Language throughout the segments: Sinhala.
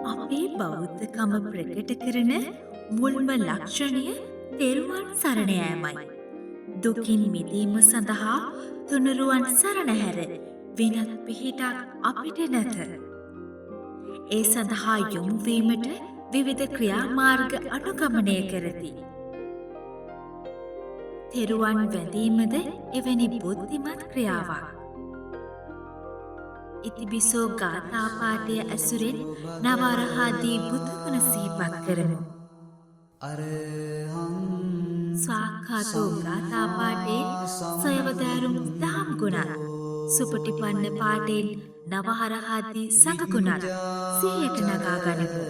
අපේ බෞද්ධකම ප්‍රකට කරන මුල්ම ලක්ෂණය තෙරුවන් සරණ යෑමයි. දුකින් මිදීම සඳහා තුනුරුවන් සරණ හැර වෙනත් පිහිටක් අපිට නැත. ඒ සඳහා යොමුවීමට විවිධ ක්‍රියාමාර්ග අනුගමනය කරති. තෙරුවන් වැඳීමද එවැනි බුද්ධිමත් ක්‍රියාවක්. ඉතිබිසෝ ගාථාපාටය ඇසුරෙන් නවරහාදී බුදුගුණ සිහිපත් කරමු. ස්වාක්ඛාතෝ ගාථාපාටේ සොයවදාරුම් දහම් ගුණත් සුපටිපන්න පාටෙන් නවහරහාදී සංඝගුණත් සිහියට නගා ගනිමු.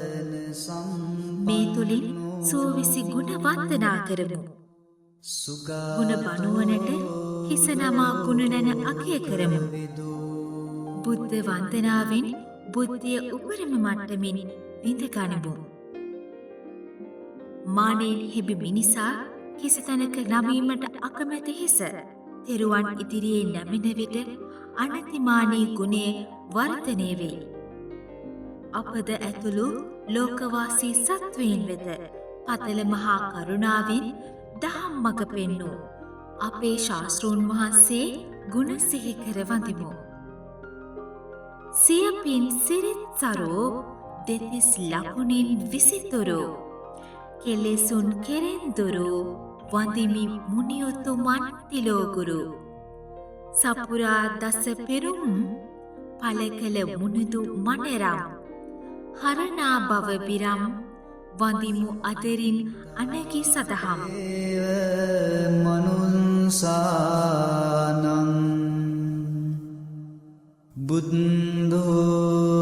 මේ තුලින් සෝවිසි ගුණ වන්දනා කරමු. ගුණ බණුවනට හිස නමා ගුණ නැන අගය කරමු. බුද්ධ වන්දනාවෙන් බුද්ධිය උපරිම මට්ටමින් විඳ ගනිමු. මානෙන් හෙබි මිනිසා කිසි තැනක නමීමට අකමැති හිස තෙරුවන් ඉදිරියේ නැමෙන විට අනතිමානී ගුණය වර්ධනය වේ. අපද ඇතුළු ලෝකවාසී සත්වයින් වෙත පතල මහා කරුණාවෙන් දහම් මඟ පෙන්වූ අපේ ශාස්තෘන් වහන්සේ ගුණ සිහි කර වඳිමු. සියපින් සිරිත් සරෝ දෙතිස් ලකුණින් විසිතුරු කෙලෙසුන් කෙරෙන්දුරු වඳිමි මුනියොතුමන් තිලෝගුරු සපුරා දස පෙරුම් පල කළ මුණුදු මනරම් හරණා බව බිරම් වඳිමු අදරින් අනගි සදහම් මනුන්සානං බුද්ධෝ